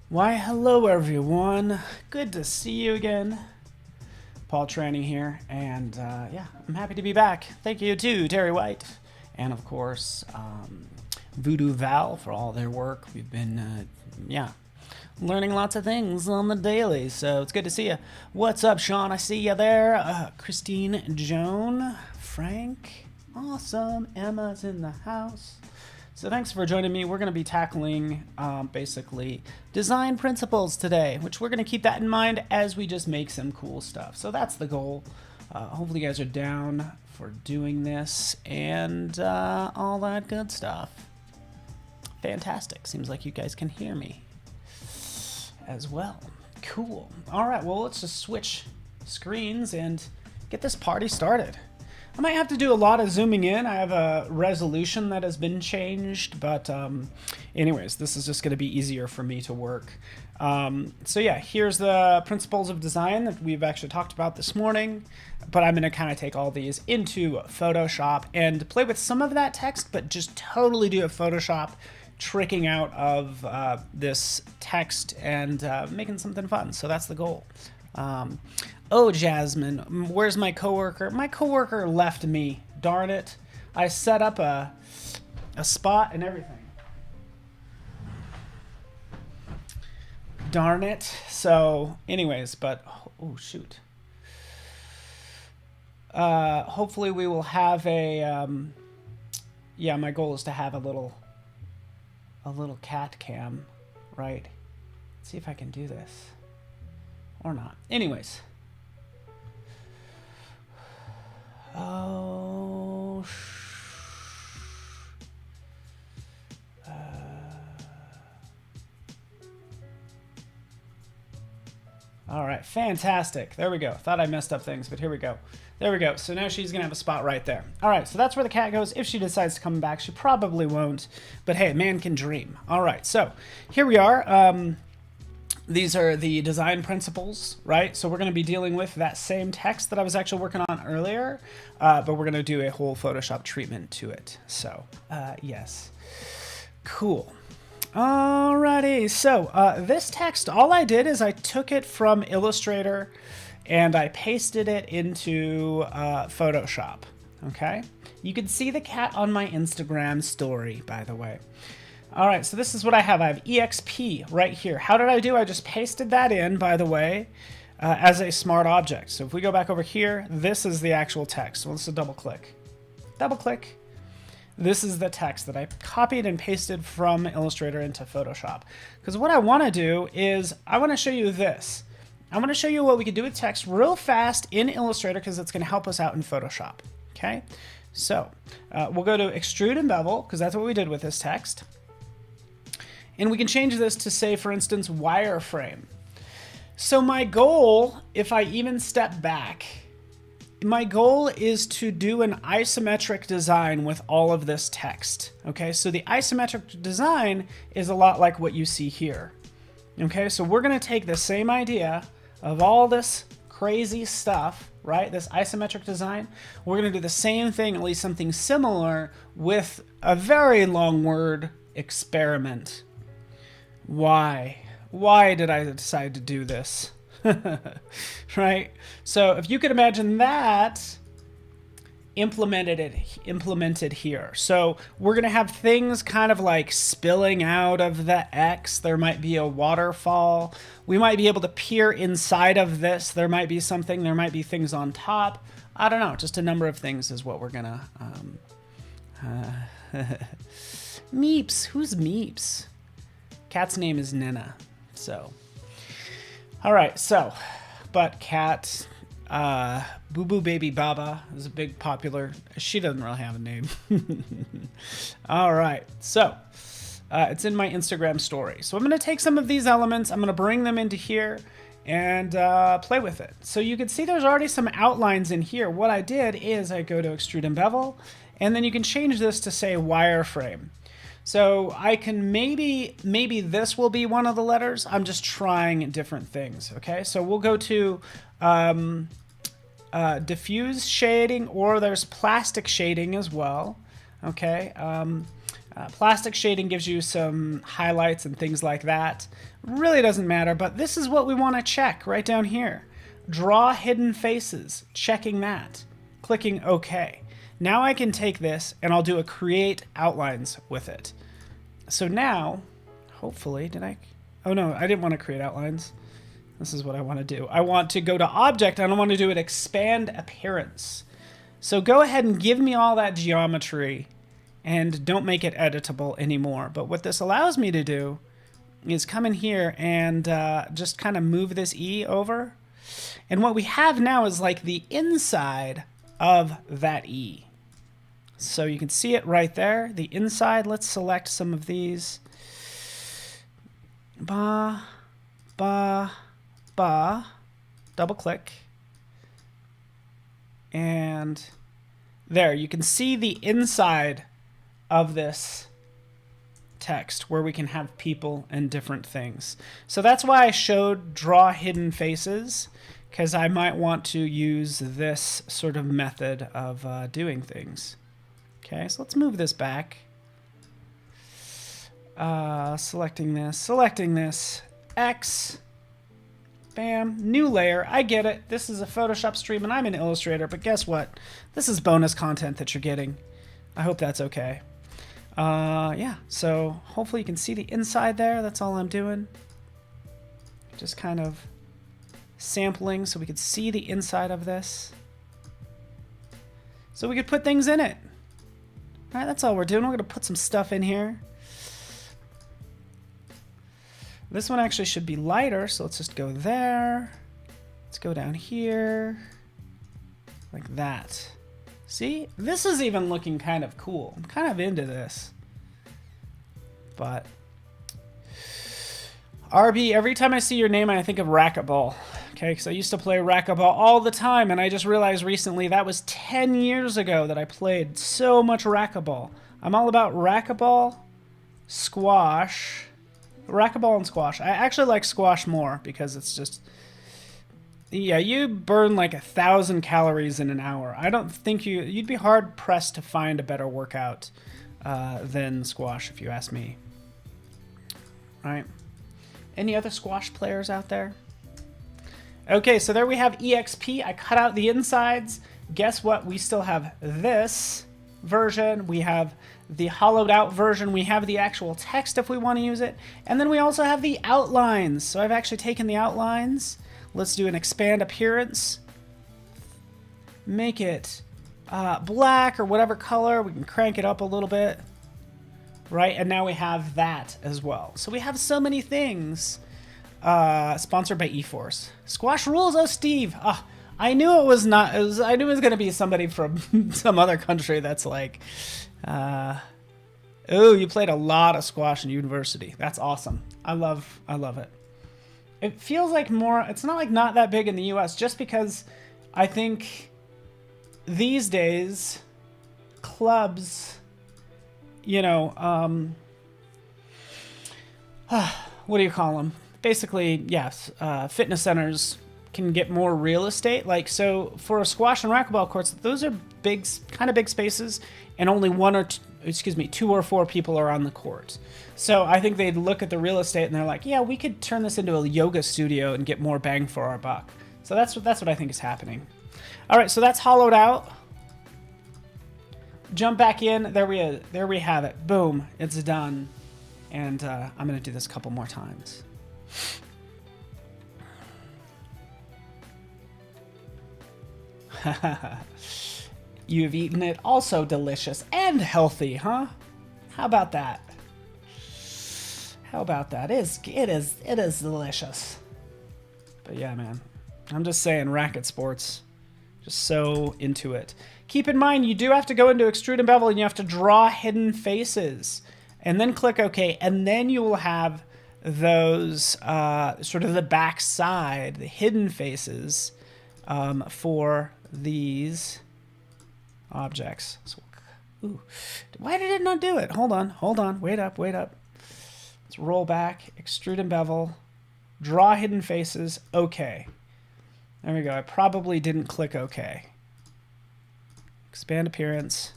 Why, hello everyone. Good to see you again. Paul Tranny here, and yeah, I'm happy to be back. Thank you to Terry White, and of course, Voodoo Val for all their work. We've been, yeah, learning lots of things on the daily, so it's good to see you. What's up, Sean? I see you there. Christine, Joan, Frank, awesome. Emma's in the house. So thanks for joining me. We're going to be tackling basically design principles today, which we're going to keep that in mind as we just make some cool stuff. So that's the goal. Hopefully you guys are down for doing this and all that good stuff. Fantastic. Seems like you guys can hear me as well. Cool. All right, well, let's just switch screens and get this party started. I might have to do a lot of zooming in. I have a resolution that has been changed, but anyways, this is just going to be easier for me to work. So yeah, here's the principles of design that we've actually talked about this morning, but I'm going to kind of take all these into Photoshop and play with some of that text, but just totally do a Photoshop tricking out of this text and making something fun. So that's the goal. Oh, Jasmine, where's my coworker? My coworker left me. Darn it. I set up a spot and everything. Darn it. So, anyways, but oh shoot. Hopefully we will have a yeah, my goal is to have a little cat cam, right? Let's see if I can do this. Or not. Anyways. Oh. All right, fantastic. There we go. Thought I messed up things, but here we go. There we go. So now she's going to have a spot right there. All right, so that's where the cat goes. If she decides to come back, she probably won't. But hey, man can dream. All right, so here we are. These are the design principles, right? So we're going to be dealing with that same text that I was actually working on earlier, but we're going to do a whole Photoshop treatment to it. So, yes. Cool. Alrighty, so this text, all I did is I took it from Illustrator and I pasted it into Photoshop, okay? You can see the cat on my Instagram story, by the way. All right, so this is what I have. I have EXP right here. How did I do? I just pasted that in, by the way, as a smart object. So if we go back over here, this is the actual text. Well, let's double click. Double click. This is the text that I copied and pasted from Illustrator into Photoshop. Because what I want to do is I want to show you this. I want to show you what we can do with text real fast in Illustrator because it's going to help us out in Photoshop. Okay, so we'll go to Extrude and Bevel because that's what we did with this text. And we can change this to say, for instance, wireframe. So my goal, if I even step back, my goal is to do an isometric design with all of this text. Okay, so the isometric design is a lot like what you see here. Okay, so we're going to take the same idea of all this crazy stuff, right? This isometric design. We're going to do the same thing, at least something similar, with a very long word, experiment. Why? Why did I decide to do this? Right? So if you could imagine that implemented here. So we're going to have things kind of like spilling out of the X. There might be a waterfall. We might be able to peer inside of this. There might be something. There might be things on top. I don't know. Just a number of things is what we're going to... Meeps. Who's Meeps? Cat's name is Nina, so. All right, so, but cat, Boo Boo Baby Baba is a big popular, she doesn't really have a name. All right, so, it's in my Instagram story. So I'm gonna take some of these elements, I'm gonna bring them into here and play with it. So you can see there's already some outlines in here. What I did is I go to Extrude and Bevel, and then you can change this to say wireframe. So I can maybe this will be one of the letters. I'm just trying different things, okay? So we'll go to diffuse shading, or there's plastic shading as well, okay? Plastic shading gives you some highlights and things like that. Really doesn't matter, but this is what we want to check right down here. Draw hidden faces, checking that, clicking OK. Now I can take this and I'll do a create outlines with it. So now, hopefully, oh no, I didn't want to create outlines. This is what I want to do. I want to go to object and I want to do an expand appearance. So go ahead and give me all that geometry and don't make it editable anymore. But what this allows me to do is come in here and just kind of move this E over. And what we have now is like the inside of that E. So you can see it right there, the inside. Let's select some of these. Ba, ba, ba. Double click. And there, you can see the inside of this text where we can have people and different things. So that's why I showed draw hidden faces, because I might want to use this sort of method of doing things. Okay, so let's move this back. Selecting this, X, bam, new layer. I get it. This is a Photoshop stream and I'm an illustrator, but guess what? This is bonus content that you're getting. I hope that's okay. Yeah, so hopefully you can see the inside there. That's all I'm doing. Just kind of sampling so we could see the inside of this. So we could put things in it. All right, that's all we're doing. We're going to put some stuff in here. This one actually should be lighter, so let's just go there. Let's go down here. Like that. See? This is even looking kind of cool. I'm kind of into this. But RB, every time I see your name, I think of racquetball. Okay, because I used to play racquetball all the time, and I just realized recently that was 10 years ago that I played so much racquetball. I'm all about racquetball, squash. Racquetball and squash. I actually like squash more because it's just... Yeah, you burn like 1,000 calories in an hour. I don't think you'd be hard pressed to find a better workout than squash, if you ask me. All right. Any other squash players out there? Okay, so there we have EXP. I cut out the insides. Guess what? We still have this version. We have the hollowed out version. We have the actual text if we want to use it. And then we also have the outlines. So I've actually taken the outlines. Let's do an expand appearance. Make it black or whatever color. We can crank it up a little bit. Right, and now we have that as well. So we have so many things. Sponsored by eForce. Squash rules, oh Steve. I knew it was not. I knew it was going to be somebody from some other country that's like, oh, you played a lot of squash in university. That's awesome. I love it. It feels like more. It's not like not that big in the U.S. just because I think these days clubs, you know, what do you call them? Basically, yes, fitness centers can get more real estate. Like, so for a squash and racquetball courts, those are big, kind of big spaces, and only two or four people are on the court. So I think they'd look at the real estate and they're like, yeah, we could turn this into a yoga studio and get more bang for our buck. So that's what I think is happening. All right, so that's hollowed out. Jump back in. There we have it. Boom, it's done. And I'm gonna do this a couple more times. You've eaten it, also delicious and healthy, huh? How about that? How about that? It is delicious. But yeah, man, I'm just saying, racket sports, just so into it. Keep in mind, you do have to go into extrude and bevel, and you have to draw hidden faces, and then click OK, and then you will have those sort of the back side, the hidden faces for these objects. So, ooh, why did it not do it? Hold on, wait up. Let's roll back, extrude and bevel, draw hidden faces, OK. There we go. I probably didn't click OK. Expand appearance.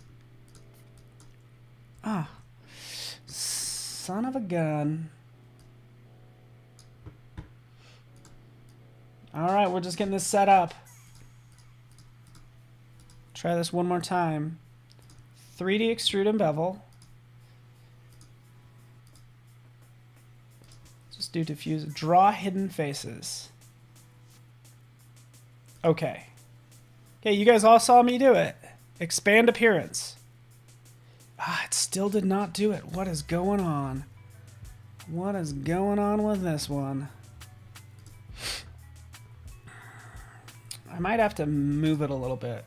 son of a gun. All right, we're just getting this set up. Try this one more time. 3D extrude and bevel. Just do diffuse. Draw hidden faces. Okay. Okay, you guys all saw me do it. Expand appearance. Ah, it still did not do it. What is going on? What is going on with this one? I might have to move it a little bit.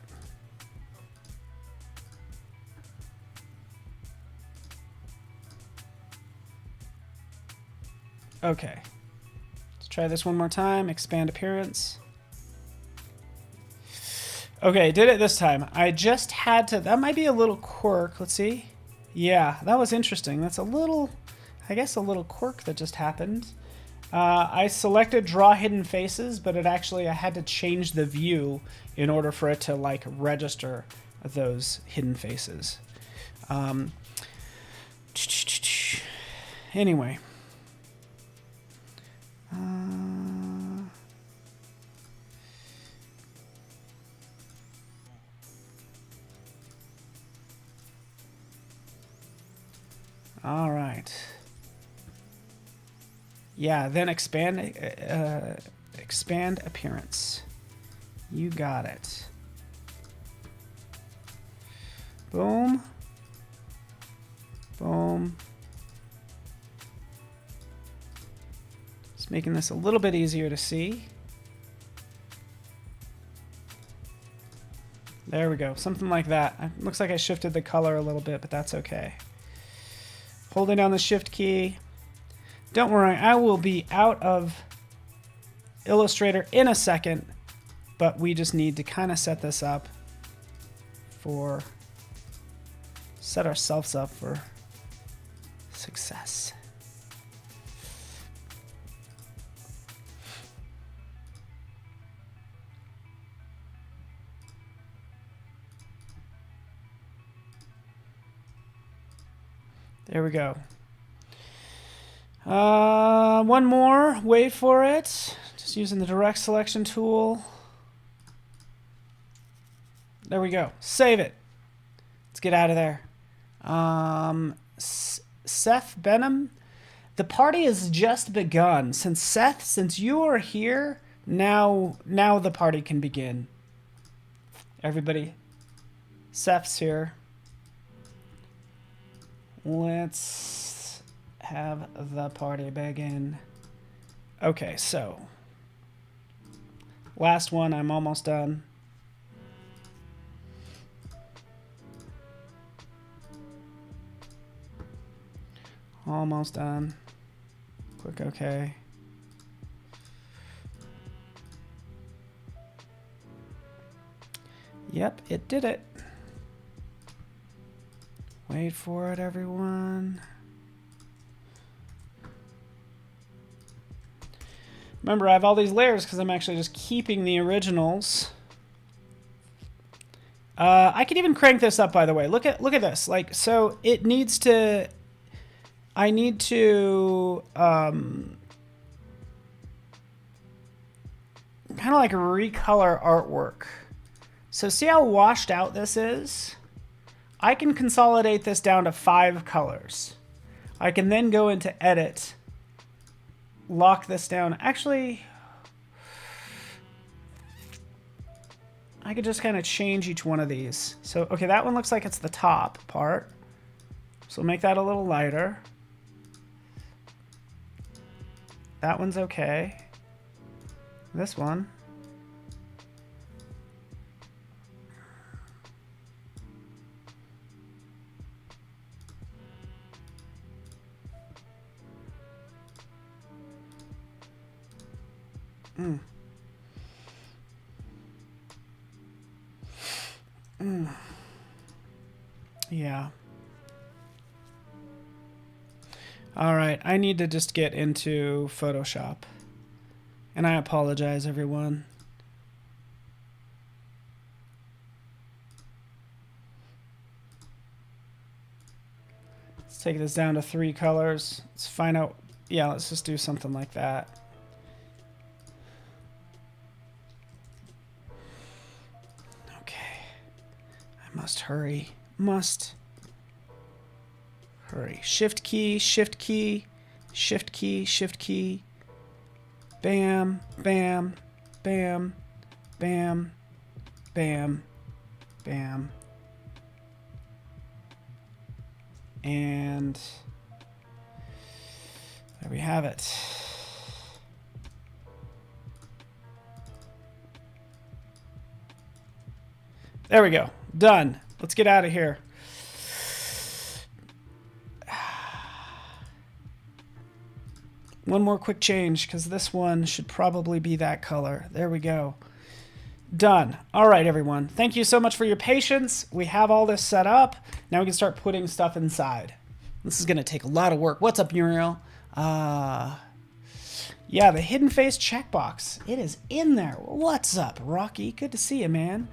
Okay. Let's try this one more time. Expand appearance. Okay, did it this time. I just had to... That might be a little quirk. Let's see. Yeah, that was interesting. That's a little... I guess a little quirk that just happened. I selected draw hidden faces, but it actually... I had to change the view in order for it to, like, register those hidden faces. Anyway... all right. Yeah, then expand appearance. You got it. Boom. Boom. Just making this a little bit easier to see. There we go. Something like that. It looks like I shifted the color a little bit, but that's okay. Holding down the shift key. Don't worry, I will be out of Illustrator in a second, but we just need to kind of set this up for, set ourselves up for success. There we go. One more. Wait for it. Just using the direct selection tool. There we go. Save it. Let's get out of there. Seth Benham. The party has just begun. Since you are here, now the party can begin. Everybody. Seth's here. Let's have the party begin. Okay, so last one, I'm almost done. Almost done. Click OK. Yep, it did it. Wait for it, everyone. Remember, I have all these layers because I'm actually just keeping the originals. I could even crank this up, by the way. Look at this. Like, so it needs to. I need to kind of like recolor artwork. So see how washed out this is? I can consolidate this down to 5 colors. I can then go into edit, lock this down. Actually, I could just kind of change each one of these. So, okay, that one looks like it's the top part. So make that a little lighter. That one's okay. This one. Yeah. All right, I need to just get into Photoshop. And I apologize, everyone. Let's take this down to 3 colors. Let's find out. Yeah, let's just do something like that. Okay. I must hurry. Must hurry. Shift key, shift key, shift key, shift key. Bam, bam, bam, bam, bam, bam. And there we have it. There we go. Done. Let's get out of here. One more quick change, because this one should probably be that color. There we go. Done. All right, everyone. Thank you so much for your patience. We have all this set up. Now we can start putting stuff inside. This is going to take a lot of work. What's up, Muriel? Yeah, the hidden face checkbox. It is in there. What's up, Rocky? Good to see you, man.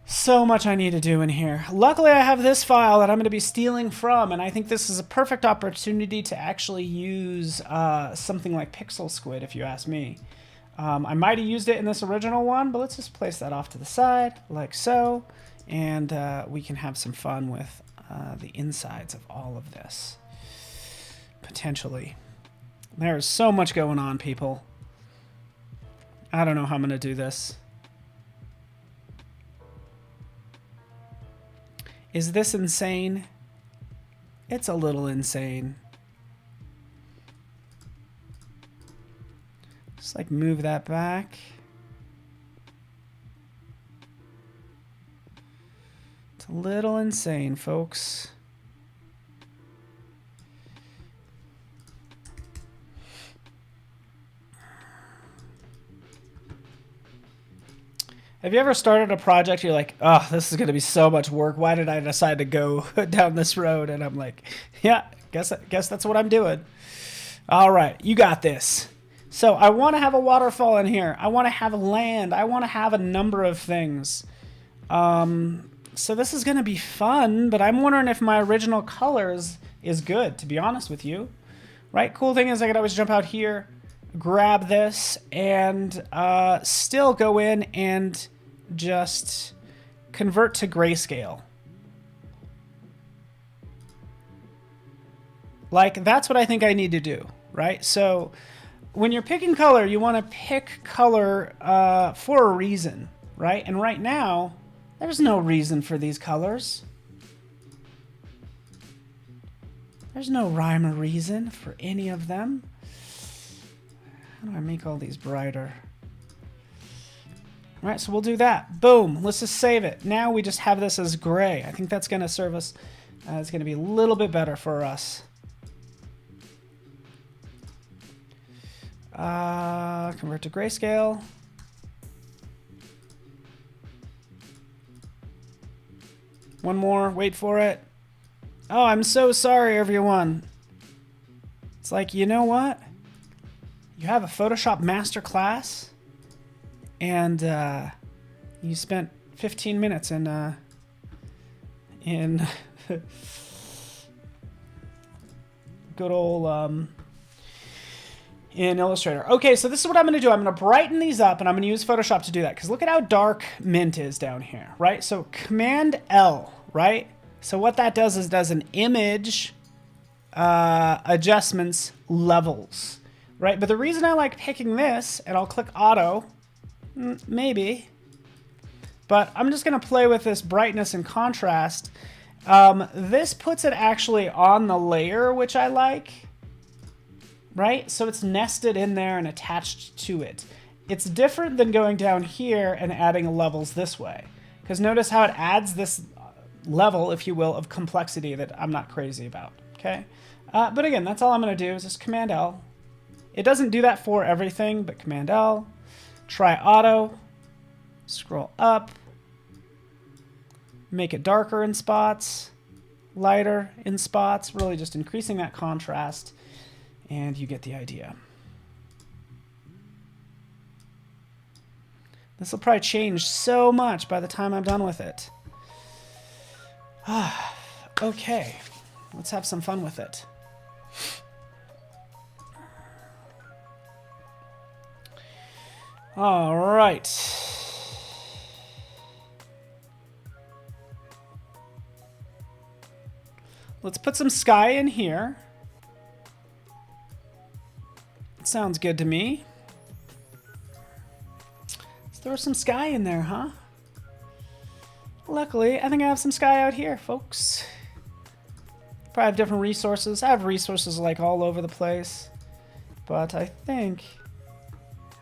So much I need to do in here. Luckily, I have this file that I'm going to be stealing from, and I think this is a perfect opportunity to actually use something like Pixel Squid, if you ask me. I might have used it in this original one, but let's just place that off to the side, like so, and we can have some fun with the insides of all of this, potentially. There's so much going on, people. I don't know how I'm going to do this. Is this insane? It's a little insane. Just like move that back. It's a little insane, folks. Have you ever started a project, you're like, oh, this is going to be so much work. Why did I decide to go down this road? And I'm like, yeah, guess that's what I'm doing. All right, you got this. So I want to have a waterfall in here. I want to have land. I want to have a number of things. So this is going to be fun, but I'm wondering if my original colors is good, to be honest with you. Right? Cool thing is I could always jump out here, grab this, and still go in and just convert to grayscale. Like, that's what I think I need to do, right? So when you're picking color, you want to pick color for a reason, right? And right now, there's no reason for these colors. There's no rhyme or reason for any of them. How do I make all these brighter? All right, so we'll do that. Boom. Let's just save it. Now we just have this as gray. I think that's going to serve us. It's going to be a little bit better for us. Convert to grayscale. One more. Wait for it. Oh, I'm so sorry, everyone. It's like, you know what? You have a Photoshop masterclass, and you spent 15 minutes in good old in Illustrator. Okay, so this is what I'm going to do. I'm going to brighten these up, and I'm going to use Photoshop to do that, because look at how dark mint is down here, right? So Command L, right? So what that does is does an image adjustments levels, right? But the reason I like picking this, and I'll click auto, maybe, but I'm just going to play with this brightness and contrast. This puts it actually on the layer, which I like, right? So it's nested in there and attached to it. It's different than going down here and adding levels this way, because notice how it adds this level, if you will, of complexity that I'm not crazy about, okay? But again, that's all I'm going to do is just Command L. It doesn't do that for everything, but Command L. Try auto. Scroll up. Make it darker in spots, lighter in spots, really just increasing that contrast, and you get the idea. This will probably change so much by the time I'm done with it. Okay. Let's have some fun with it. All right. Let's put some sky in here. Sounds good to me. Let's throw some sky in there, huh? Luckily, I think I have some sky out here, folks. Probably have different resources. I have resources like all over the place. But I think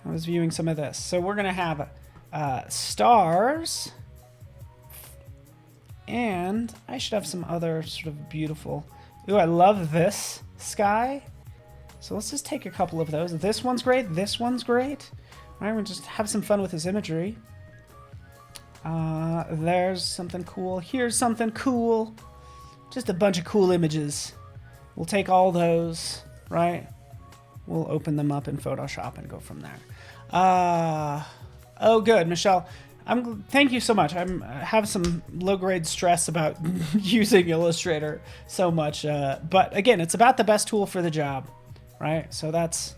I was viewing some of this. So we're going to have stars. And I should have some other sort of beautiful... Ooh, I love this sky. So let's just take a couple of those. This one's great. This one's great. All right, we'll just have some fun with this imagery. There's something cool. Here's something cool. Just a bunch of cool images. We'll take all those, right? We'll open them up in Photoshop and go from there. Oh, good, Michelle. Thank you so much. I have some low-grade stress about using Illustrator so much. But again, it's about the best tool for the job, right? So that's,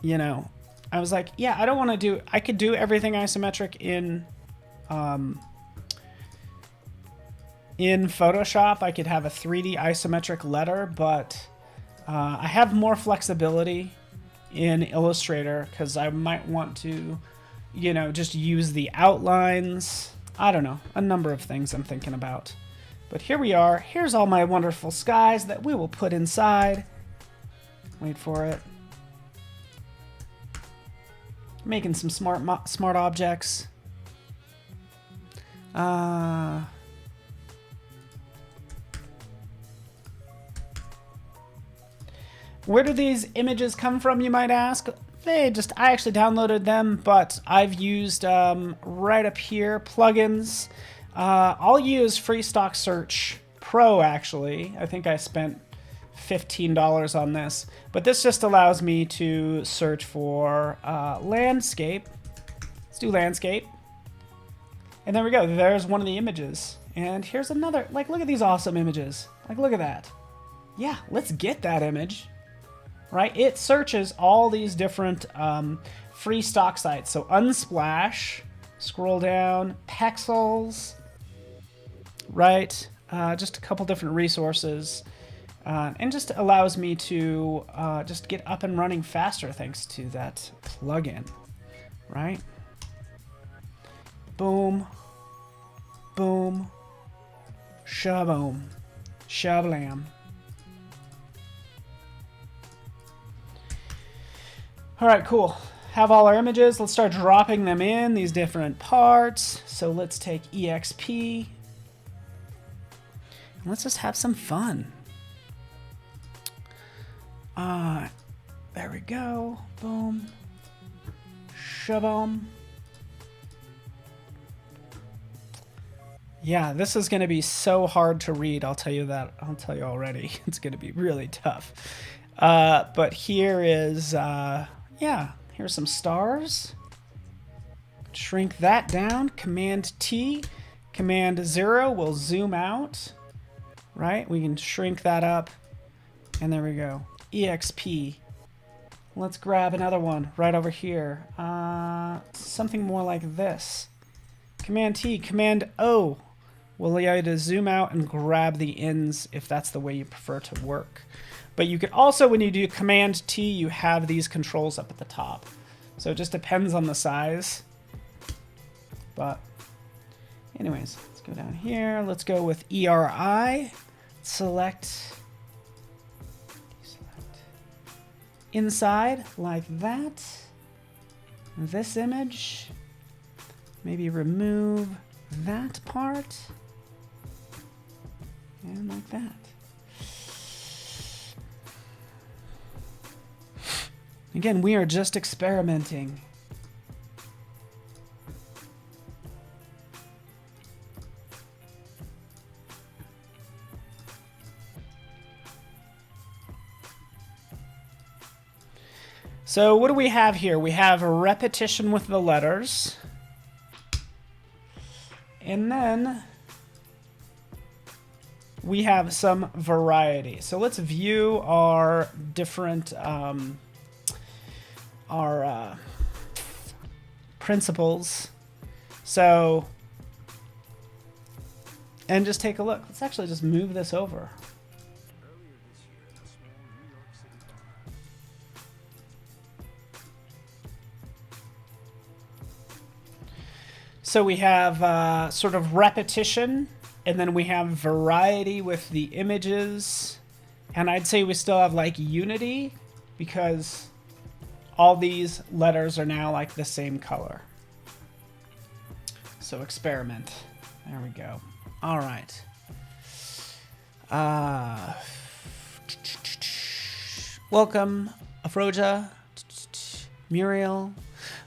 you know, I was like, yeah, I don't want to do, I could do everything isometric in Photoshop. I could have a 3D isometric letter, but I have more flexibility in Illustrator because I might want to, you know, just use the outlines. I don't know, a number of things I'm thinking about. But here we are. Here's all my wonderful skies that we will put inside. Wait for it. Making some smart objects. Where do these images come from, you might ask? I actually downloaded them, but I've used right up here plugins. I'll use Free Stock Search Pro, actually. I think I spent $15 on this, but this just allows me to search for landscape. Let's do landscape. And there we go. There's one of the images. And here's another. Like, look at these awesome images. Like, look at that. Yeah, let's get that image. Right? It searches all these different free stock sites. So Unsplash, scroll down, Pexels, right? Just a couple different resources. And just allows me to just get up and running faster thanks to that plugin, right? Boom, boom, shaboom, shablam. All right, cool. Have all our images. Let's start dropping them in, these different parts. So let's take EXP. And let's just have some fun. There we go. Boom. Shaboom. Yeah, this is going to be so hard to read. I'll tell you that. I'll tell you already. It's going to be really tough. But here is... yeah, here's some stars. Shrink that down. Command T. Command 0 will zoom out. Right? We can shrink that up. And there we go. EXP. Let's grab another one right over here. Something more like this. Command T. Command O will allow you to zoom out and grab the ends if that's the way you prefer to work. But you could also, when you do Command T, you have these controls up at the top. So it just depends on the size. But anyways, let's go down here. Let's go with ERI. Select inside like that. This image. Maybe remove that part. And like that. Again, we are just experimenting. So what do we have here? We have a repetition with the letters. And then we have some variety. So let's view our different principles. So, and just take a look. Let's actually just move this over. So we have sort of repetition, and then we have variety with the images. And I'd say we still have like unity because all these letters are now like the same color. So experiment. There we go. All right. Welcome, Afroja, Muriel,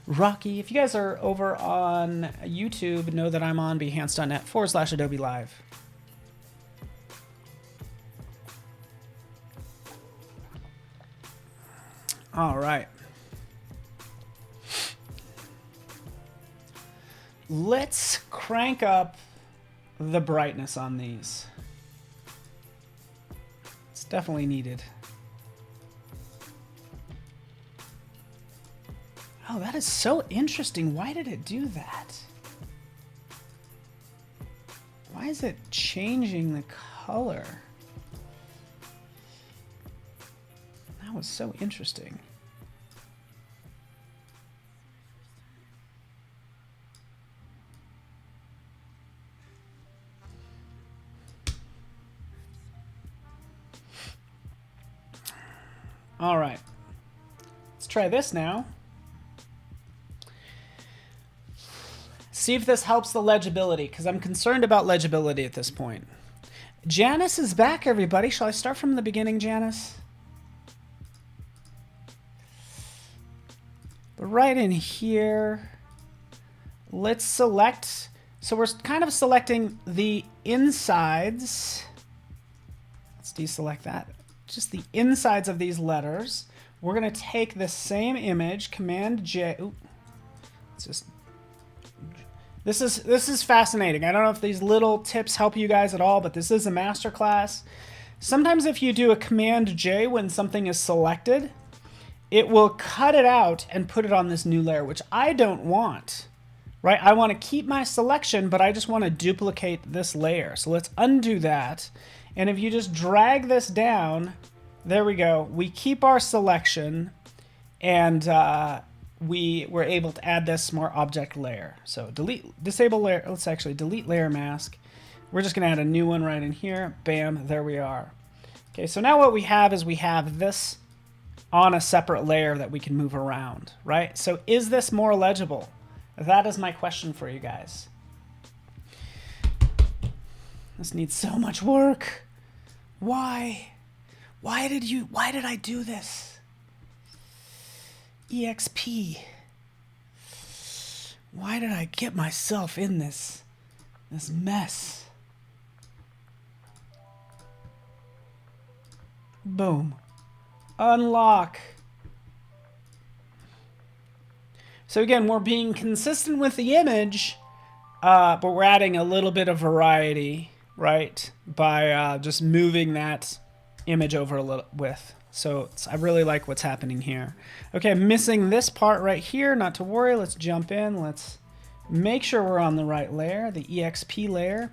Rocky. If you guys are over on YouTube, know that I'm on behance.net/Adobe Live. All right. Let's crank up the brightness on these. It's definitely needed. Oh, that is so interesting. Why did it do that? Why is it changing the color? That was so interesting. All right, let's try this now. See if this helps the legibility, because I'm concerned about legibility at this point. Janice is back, everybody. Shall I start from the beginning, Janice? But right in here, let's select. So we're kind of selecting the insides. Let's deselect that. Just the insides of these letters. We're going to take the same image, Command J. Ooh, let's just. This is fascinating. I don't know if these little tips help you guys at all, but this is a masterclass. Sometimes if you do a Command J when something is selected, it will cut it out and put it on this new layer, which I don't want, right? I want to keep my selection, but I just want to duplicate this layer. So let's undo that. And if you just drag this down, there we go. We keep our selection, and we were able to add this more object layer. So disable layer. Let's actually delete layer mask. We're just going to add a new one right in here. Bam, there we are. Okay, so now what we have is we have this on a separate layer that we can move around, right? So is this more legible? That is my question for you guys. This needs so much work. Why? Why did I do this? EXP. Why did I get myself in this mess? Boom. Unlock. So again, we're being consistent with the image, but we're adding a little bit of variety, right? By just moving that image over a little with. So I really like what's happening here. Okay, I'm missing this part right here. Not to worry. Let's jump in. Let's make sure we're on the right layer, the EXP layer.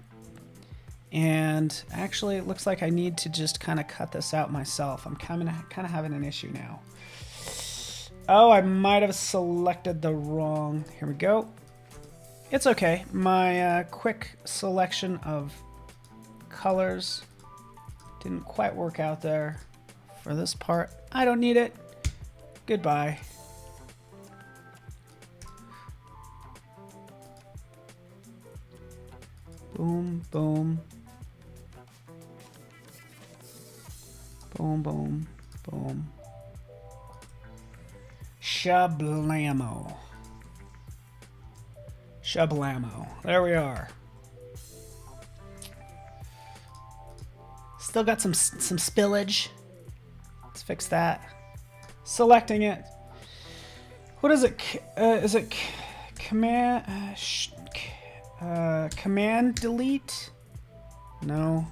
And actually, it looks like I need to just kind of cut this out myself. I'm kind of having an issue now. Oh, I might have selected the wrong. Here we go. It's okay. My quick selection of colors didn't quite work out there. For this part, I don't need it. Goodbye. Boom, boom. Boom, boom, boom. Shablamo. Shablamo. There we are. Still got some spillage. Let's fix that. Selecting it. What is it? Is it command command delete? No.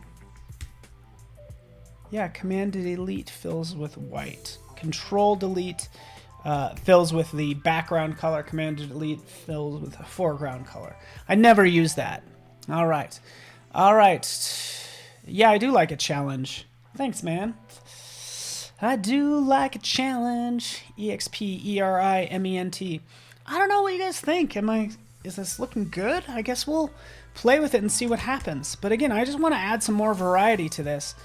Yeah, Command Delete fills with white. Control Delete fills with the background color. Command Delete fills with the foreground color. I never use that. All right. All right. Yeah, I do like a challenge. Thanks, man. I do like a challenge. EXPERIMENT. I don't know what you guys think. Is this looking good? I guess we'll play with it and see what happens. But again, I just want to add some more variety to this.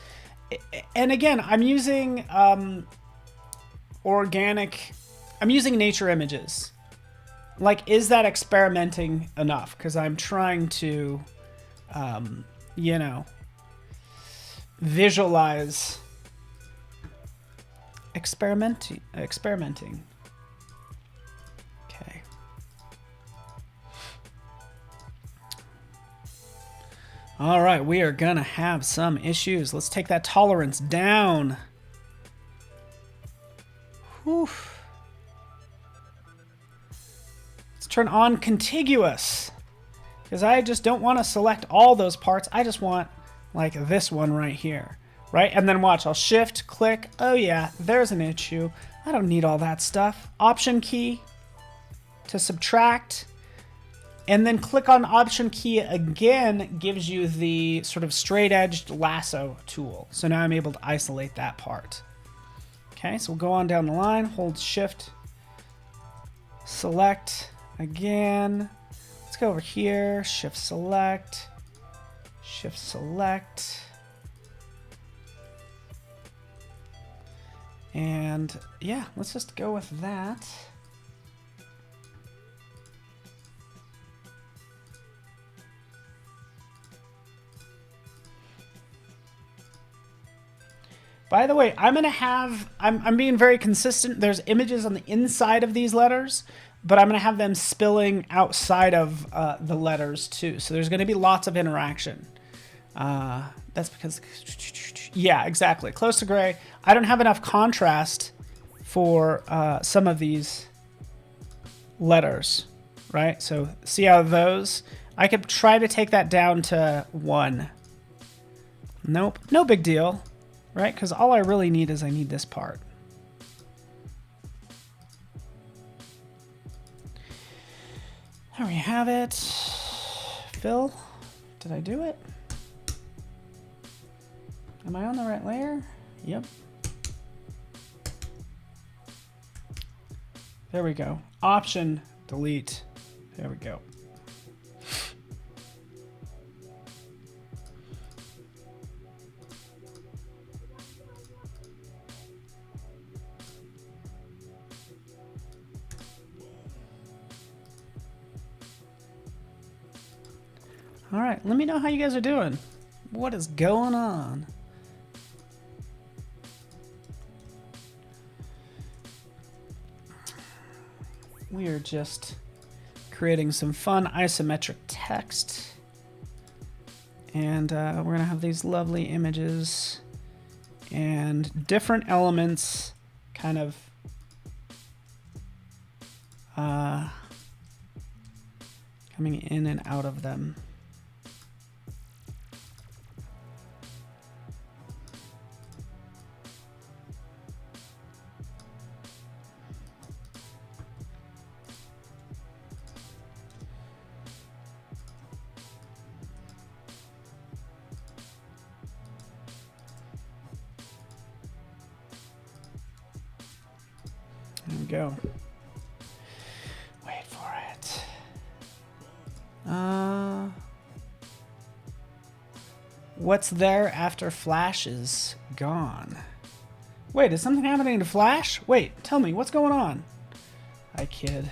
And again, I'm using I'm using nature images. Like, is that experimenting enough? Because I'm trying to, you know, visualize experimenting. Okay. All right, we are gonna have some issues. Let's take that tolerance down. Whew. Let's turn on contiguous, because I just don't want to select all those parts. I just want like this one right here, right? And then watch, I'll shift, click. Oh yeah, there's an issue. I don't need all that stuff. Option key to subtract. And then click on Option key again, gives you the sort of straight-edged lasso tool. So now I'm able to isolate that part. Okay, so we'll go on down the line, hold Shift, select again. Let's go over here, Shift select, Shift select. And yeah, let's just go with that. By the way, I'm being very consistent. There's images on the inside of these letters, but I'm going to have them spilling outside of the letters too. So there's going to be lots of interaction. That's because, yeah, exactly. Close to gray. I don't have enough contrast for some of these letters, right? So see how those, I could try to take that down to 1. Nope, no big deal. Right, because all I really need is I need this part. There we have it. Fill. Did I do it? Am I on the right layer? Yep. There we go. Option, delete. There we go. All right, let me know how you guys are doing. What is going on? We are just creating some fun isometric text. And we're going to have these lovely images and different elements kind of coming in and out of them. There we go. Wait for it. What's there after Flash is gone? Wait, is something happening to Flash? Wait, tell me, what's going on? I kid.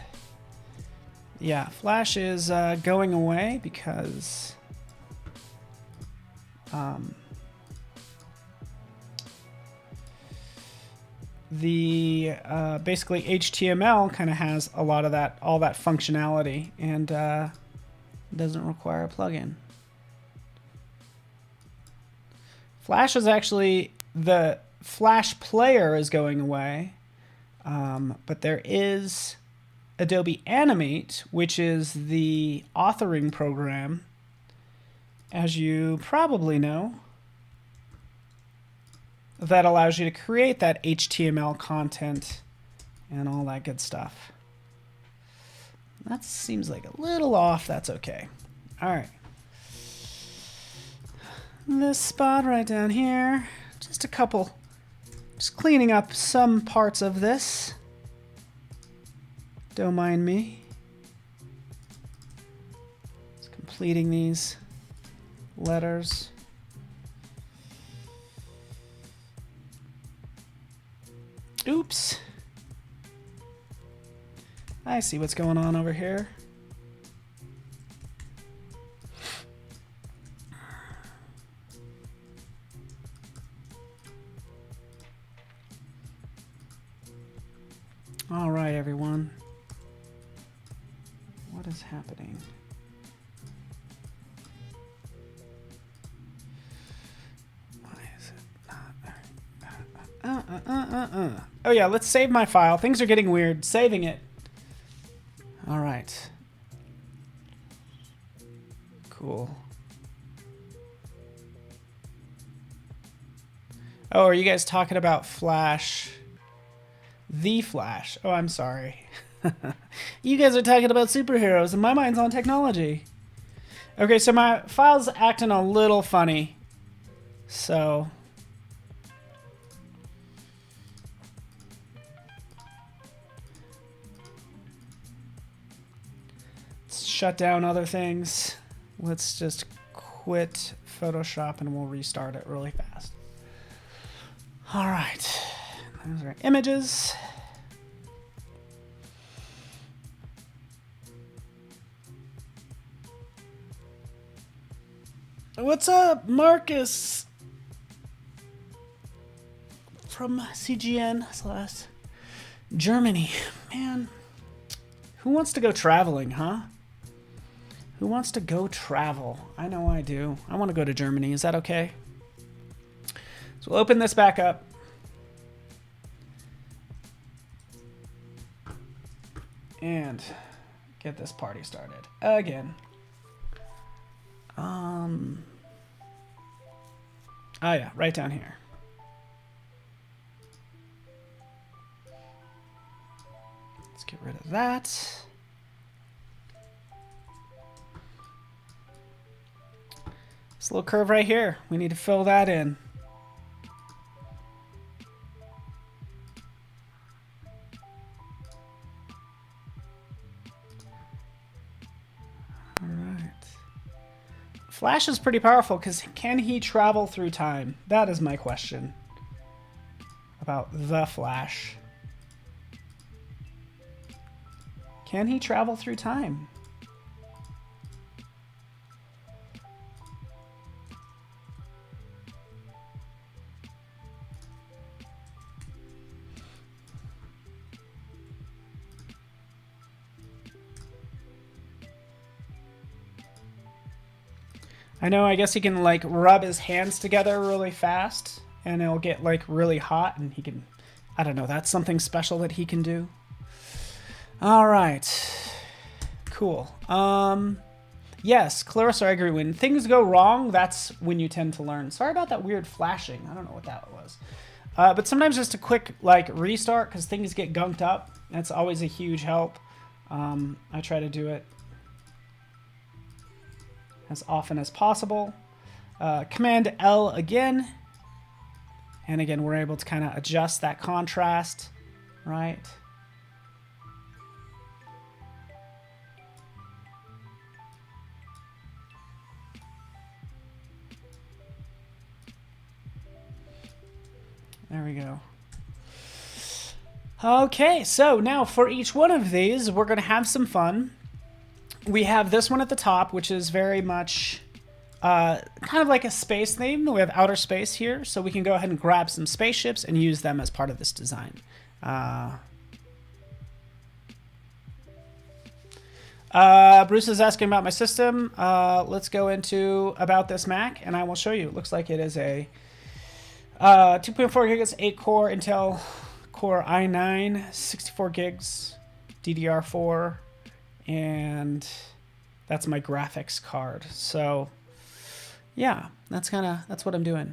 Yeah, Flash is going away because the basically HTML kind of has a lot of that, all that functionality, and doesn't require a plugin. Flash is actually, the Flash player is going away, but there is Adobe Animate, which is the authoring program, as you probably know. that allows you to create that HTML content and all that good stuff. That seems like a little off. That's okay. All right. This spot right down here, just a couple, just cleaning up some parts of this. Don't mind me. Just completing these letters. Oops. I see what's going on over here. All right, everyone. What is happening? Why is it not? Oh yeah, let's save my file. Things are getting weird. Saving it. All right. Cool. Oh, are you guys talking about Flash? The Flash. Oh, I'm sorry. You guys are talking about superheroes, and my mind's on technology. Okay, so my file's acting a little funny. So... let's shut down other things. Let's just quit Photoshop, and we'll restart it really fast. All right. Those are images. What's up, Marcus? From CGN/Germany. Man, who wants to go traveling, huh? Who wants to go travel? I know I do. I want to go to Germany. Is that okay? So we'll open this back up. And get this party started again. Oh yeah, right down here. Let's get rid of that. This little curve right here, we need to fill that in. Flash is pretty powerful because can he travel through time? That is my question about the Flash. Can he travel through time? I know, I guess he can like rub his hands together really fast and it'll get like really hot and he can, I don't know, that's something special that he can do. All right, cool. Yes, Clarissa, I agree. When things go wrong, that's when you tend to learn. Sorry about that weird flashing. I don't know what that was. But sometimes just a quick like restart because things get gunked up. That's always a huge help. I try to do it as often as possible. Command L again. And again, we're able to kind of adjust that contrast, right? There we go. Okay, so now for each one of these, we're going to have some fun. We have this one at the top, which is very much kind of like a space theme. We have outer space here, so we can go ahead and grab some spaceships and use them as part of this design. Bruce is asking about my system. Let's go into about this Mac, and I will show you. It looks like it is a 2.4 gigahertz, 8-core Intel Core i9, 64 gigs, DDR4. And that's my graphics card. So yeah, that's what I'm doing.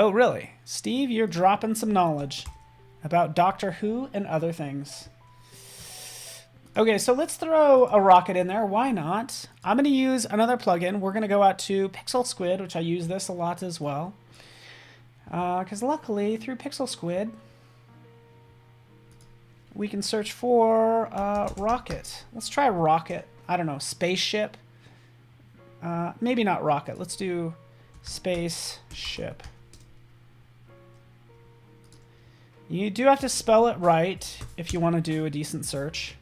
Oh, really? Steve, you're dropping some knowledge about Doctor Who and other things. Okay, so let's throw a rocket in there. Why not? I'm going to use another plugin. We're going to go out to Pixel Squid, which I use this a lot as well. Because luckily, through Pixel Squid, we can search for rocket. Let's try rocket. I don't know, spaceship. Maybe not rocket. Let's do spaceship. You do have to spell it right if you want to do a decent search.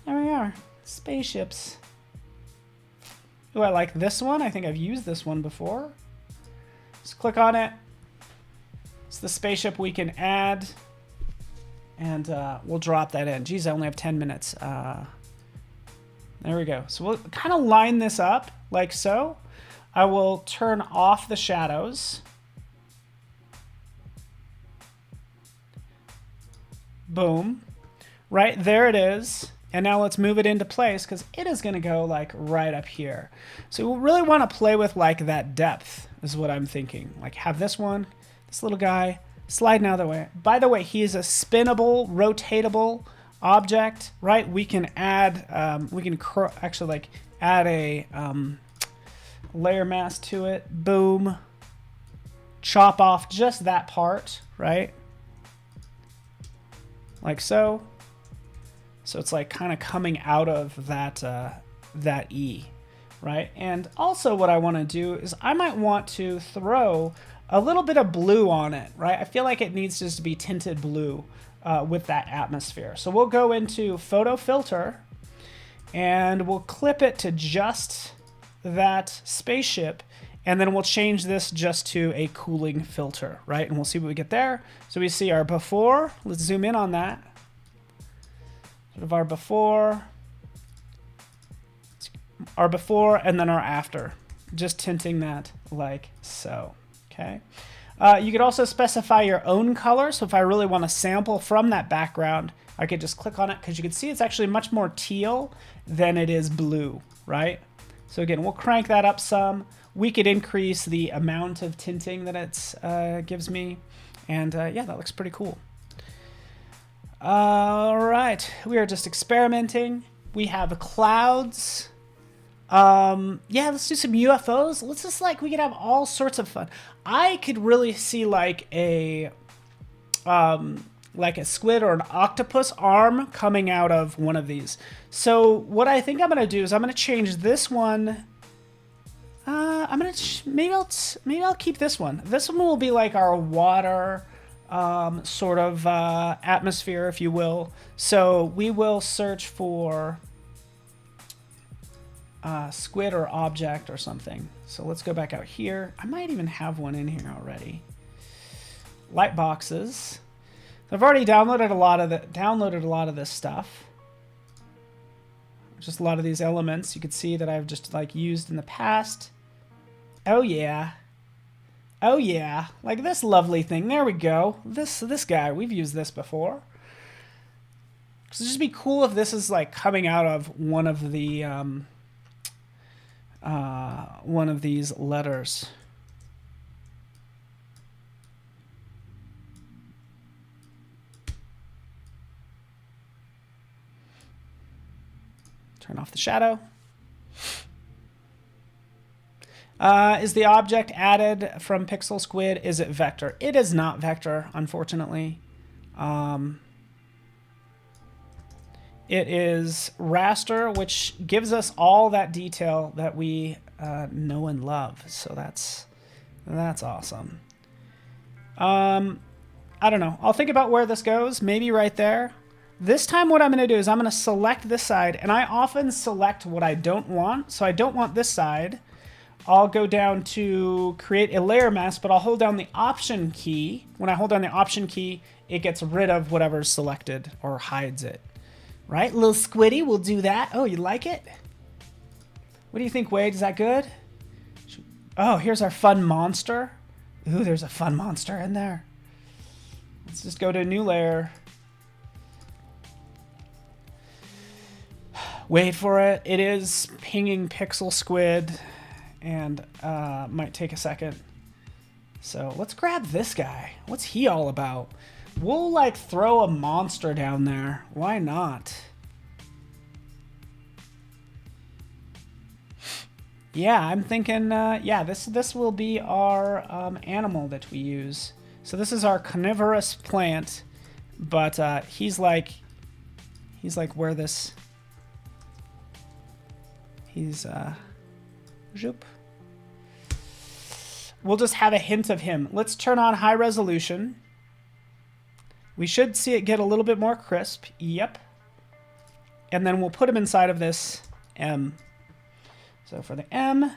There we are. Spaceships. Ooh, I like this one. I think I've used this one before. Just click on it. It's the spaceship we can add. And we'll drop that in. Geez, I only have 10 minutes. There we go. So we'll kind of line this up like so. I will turn off the shadows. Boom. Right, there it is. And now let's move it into place because it is going to go like right up here. So we really want to play with like that depth is what I'm thinking. Like have this one, this little guy, sliding out of the way. By the way, he is a spinnable, rotatable object, right? We can add, actually like add a layer mask to it. Boom. Chop off just that part, right? Like so. So it's like kind of coming out of that, that E, right? And also what I want to do is I might want to throw a little bit of blue on it, right? I feel like it needs just to be tinted blue with that atmosphere. So we'll go into photo filter and we'll clip it to just that spaceship. And then we'll change this just to a cooling filter, right? And we'll see what we get there. So we see our before. Let's zoom in on that. Sort of our before, and then our after. Just tinting that like so, okay? You could also specify your own color. So if I really want to sample from that background, I could just click on it because you can see it's actually much more teal than it is blue, right? So again, we'll crank that up some. We could increase the amount of tinting that it gives me. And yeah, that looks pretty cool. All right, we are just experimenting. We have clouds. Yeah, let's do some UFOs. Let's just we could have all sorts of fun. I could really see like a squid or an octopus arm coming out of one of these. So what I think I'm gonna do is I'm gonna change this one. Maybe I'll keep this one. This one will be like our water sort of atmosphere, if you will. So we will search for squid or object or something. So let's go back out here. I might even have one in here already. Light boxes. I've already downloaded a lot of this stuff. Just a lot of these elements you could see that I've just used in the past. Oh yeah. Oh yeah, like this lovely thing. There we go. This guy, we've used this before. So it'd just be cool if this is coming out of one of the one of these letters. Turn off the shadow. Is the object added from Pixel Squid? Is it vector? It is not vector, unfortunately. It is raster, which gives us all that detail that we know and love. So that's awesome. I don't know. I'll think about where this goes. Maybe right there. This time what I'm going to do is I'm going to select this side. And I often select what I don't want. So I don't want this side. I'll go down to create a layer mask, but I'll hold down the Option key. When I hold down the Option key, it gets rid of whatever's selected or hides it. Right? Little squiddy will do that. Oh, you like it? What do you think, Wade? Is that good? Oh, here's our fun monster. Ooh, there's a fun monster in there. Let's just go to a new layer. Wait for it. It is pinging Pixel Squid. And might take a second. So let's grab this guy. What's he all about? We'll like throw a monster down there. Why not? Yeah, I'm thinking, yeah, this will be our animal that we use. So this is our carnivorous plant, but he's like where this, zoop. We'll just have a hint of him. Let's turn on high resolution. We should see it get a little bit more crisp. Yep. And then we'll put him inside of this M. So for the M,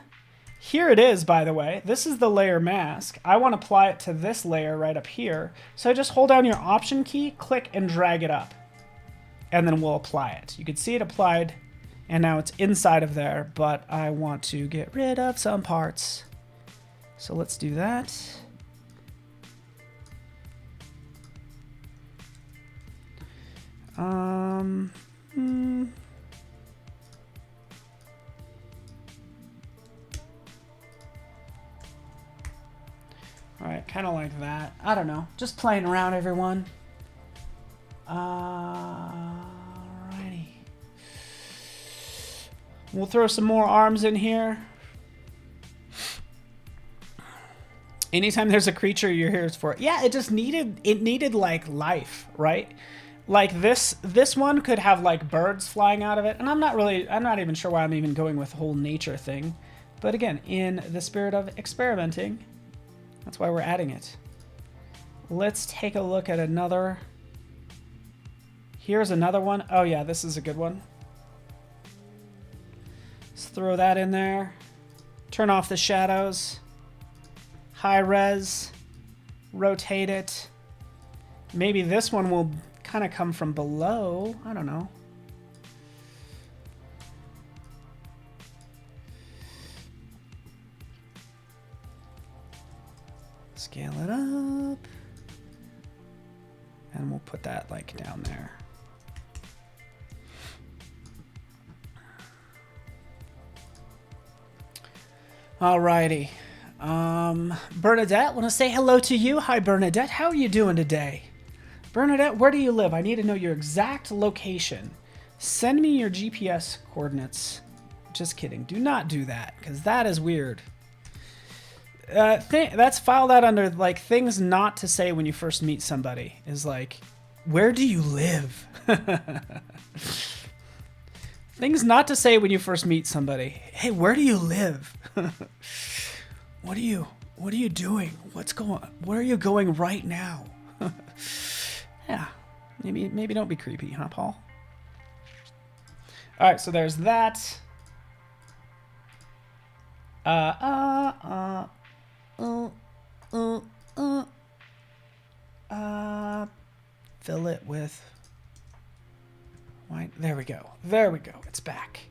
here it is, by the way. This is the layer mask. I want to apply it to this layer right up here. So just hold down your Option key, click, and drag it up. And then we'll apply it. You can see it applied, and now it's inside of there, but I want to get rid of some parts. So let's do that. All right, kind of like that. I don't know. Just playing around, everyone. Alrighty. We'll throw some more arms in here. Anytime there's a creature, you're here for it. Yeah, it just needed like life, right? Like this one could have like birds flying out of it, and I'm not even sure why I'm even going with the whole nature thing. But again, in the spirit of experimenting, that's why we're adding it. Let's take a look at another. Here's another one. Oh yeah, this is a good one. Let's throw that in there. Turn off the shadows. High res. Rotate it. Maybe this one will kind of come from below. I don't know. Scale it up. And we'll put that like down there. Alrighty. Bernadette, want to say hello to you. Hi, Bernadette. How are you doing today? Bernadette, where do you live? I need to know your exact location. Send me your GPS coordinates. Just kidding. Do not do that, because that is weird. That's file that under like things not to say when you first meet somebody. Is like, where do you live? Things not to say when you first meet somebody. Hey, where do you live? What are you doing? Where are you going right now? Yeah, maybe don't be creepy, huh, Paul? All right, so there's that. Fill it with white. There we go. There we go. It's back.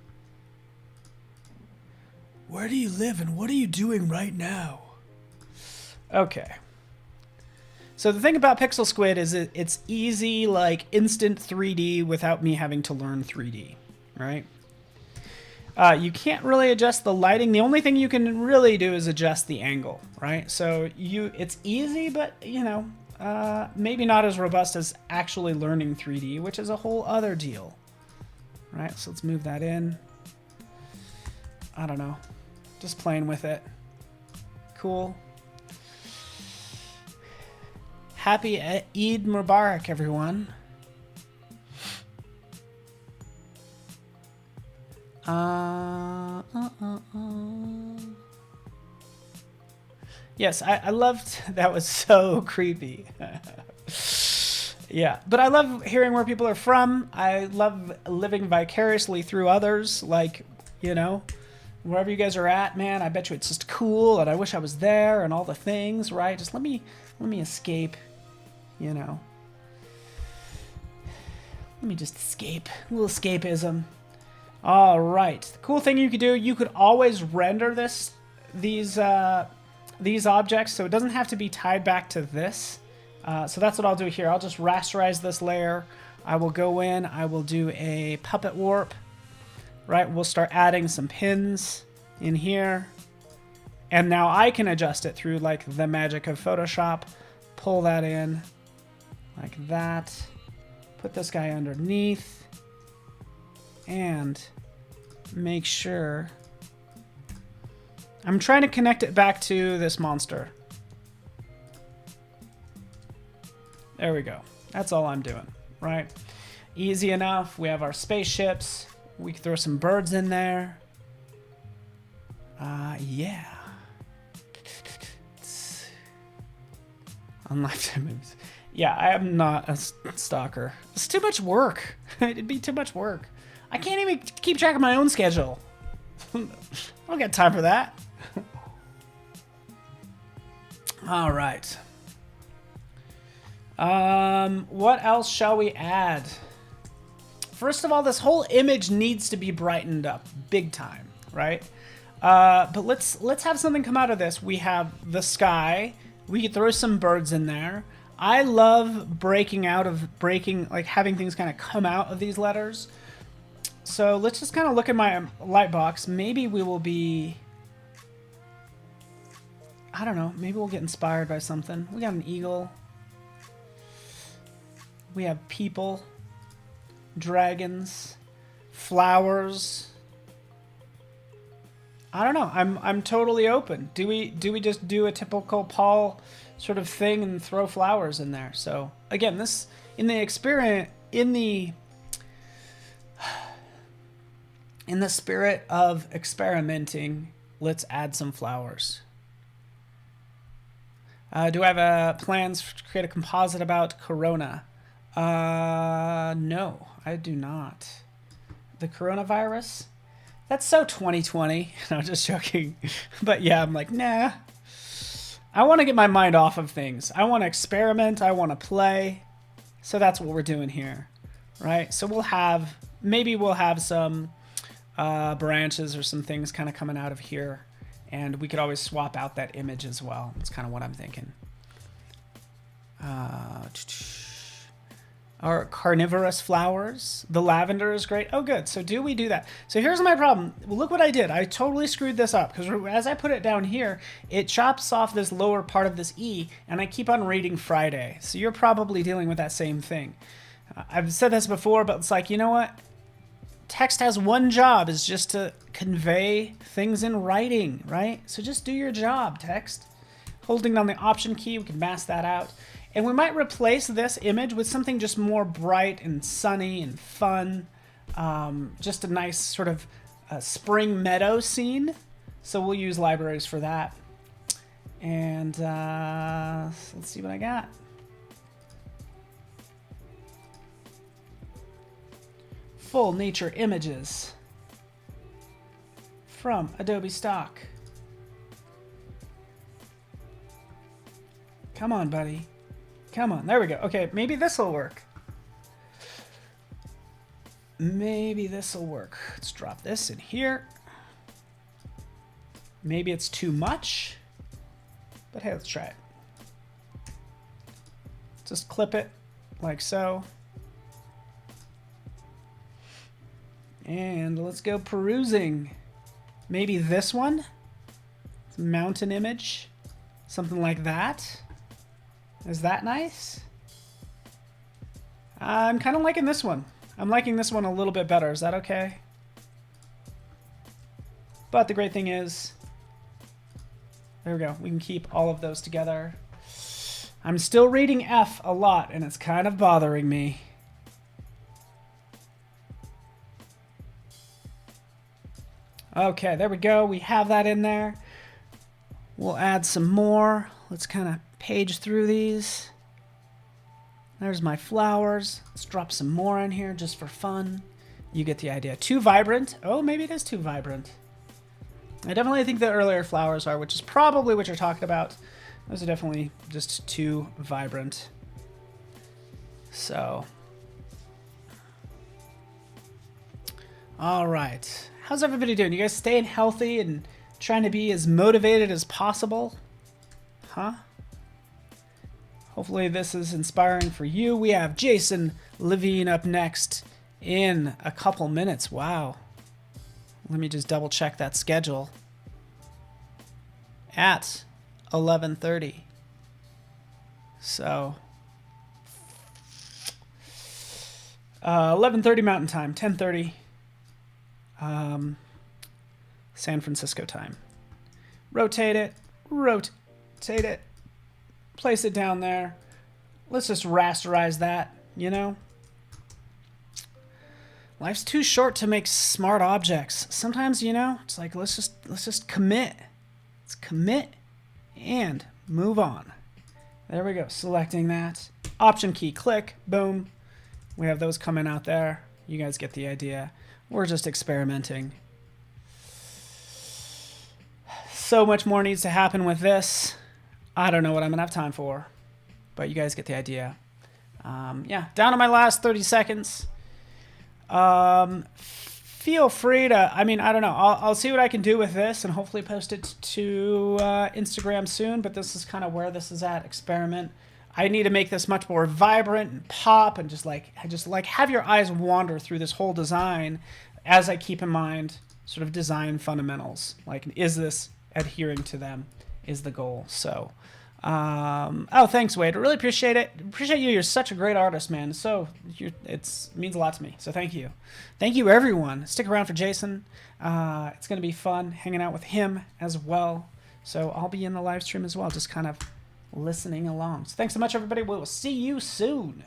Where do you live and what are you doing right now? Okay. So the thing about Pixel Squid is it's easy, like instant 3D without me having to learn 3D, right? You can't really adjust the lighting. The only thing you can really do is adjust the angle, right? So it's easy, but you know, maybe not as robust as actually learning 3D, which is a whole other deal, right? So let's move that in. I don't know, just playing with it. Cool. Happy Eid Mubarak, everyone. Yes, I loved, that was so creepy. Yeah, but I love hearing where people are from. I love living vicariously through others, like, you know, wherever you guys are at, man, I bet you it's just cool, and I wish I was there, and all the things, right? Just let me escape, you know. Let me just escape. A little escapism. All right. The cool thing you could do, you could always render these objects, so it doesn't have to be tied back to this. So that's what I'll do here. I'll just rasterize this layer. I will go in. I will do a puppet warp. Right. We'll start adding some pins in here. And now I can adjust it through like the magic of Photoshop. Pull that in like that. Put this guy underneath. And make sure... I'm trying to connect it back to this monster. There we go. That's all I'm doing, right? Easy enough. We have our spaceships. We can throw some birds in there. Yeah. On lifetime movies. Yeah, I am not a stalker. It's too much work. It'd be too much work. I can't even keep track of my own schedule. I don't got time for that. All right. What else shall we add? First of all, this whole image needs to be brightened up big time, right? But let's have something come out of this. We have the sky. We could throw some birds in there. I love breaking, like having things kind of come out of these letters. So let's just kind of look at my light box. Maybe we will be, I don't know, maybe we'll get inspired by something. We got an eagle. We have people, dragons, flowers. I don't know. I'm totally open. Do we just do a typical Paul sort of thing and throw flowers in there? So again, this in the spirit of experimenting, let's add some flowers. Do I have plans to create a composite about Corona? No, I do not. The coronavirus? That's so 2020. No, just joking. But yeah, I'm like, nah. I want to get my mind off of things. I want to experiment. I want to play. So that's what we're doing here, right? So maybe we'll have some branches or some things kind of coming out of here. And we could always swap out that image as well. That's kind of what I'm thinking. Our carnivorous flowers. The lavender is great. Oh, good. So do we do that? So here's my problem. Well, look what I did. I totally screwed this up because as I put it down here, it chops off this lower part of this E, and I keep on reading Friday. So you're probably dealing with that same thing. I've said this before, but it's like, you know what? Text has one job, is just to convey things in writing, right? So just do your job, text. Holding down the Option key, we can mask that out. And we might replace this image with something just more bright and sunny and fun. Just a nice sort of spring meadow scene. So we'll use libraries for that. And let's see what I got. Full nature images from Adobe Stock. Come on, buddy. Come on. There we go. Okay, maybe this will work. Maybe this will work. Let's drop this in here. Maybe it's too much. But hey, let's try it. Just clip it like so. And let's go perusing. Maybe this one? Mountain image. Something like that. Is that nice? I'm kind of liking this one. I'm liking this one a little bit better. Is that okay? But the great thing is, there we go. We can keep all of those together. I'm still reading F a lot, and it's kind of bothering me. Okay, there we go. We have that in there. We'll add some more. Let's kind of page through these. There's my flowers. Let's drop some more in here just for fun. You get the idea. Too vibrant. Oh, maybe it is too vibrant. I definitely think the earlier flowers are, which is probably what you're talking about. Those are definitely just too vibrant. So. All right. How's everybody doing? You guys staying healthy and trying to be as motivated as possible? Huh? Hopefully this is inspiring for you. We have Jason Levine up next in a couple minutes. Wow. Let me just double check that schedule. at 11:30. So 11:30 Mountain Time, 10:30 San Francisco time. Rotate it, place it down there. Let's just rasterize that, you know? Life's too short to make smart objects. Sometimes, you know, it's like let's just commit. Let's commit and move on. There we go. Selecting that. Option key, click, boom. We have those coming out there. You guys get the idea. We're just experimenting. So much more needs to happen with this. I don't know what I'm gonna have time for, but you guys get the idea. Yeah, down to my last 30 seconds. Feel free to, I mean, I don't know. I'll see what I can do with this and hopefully post it to Instagram soon, but this is kind of where this is at, experiment. I need to make this much more vibrant and pop and just like have your eyes wander through this whole design as I keep in mind sort of design fundamentals. Like, is this adhering to them is the goal. So, oh, thanks, Wade. I really appreciate it. Appreciate you. You're such a great artist, man. So it means a lot to me. So thank you. Thank you, everyone. Stick around for Jason. It's going to be fun hanging out with him as well. So I'll be in the live stream as well, just kind of listening along. So thanks so much, everybody. We will see you soon.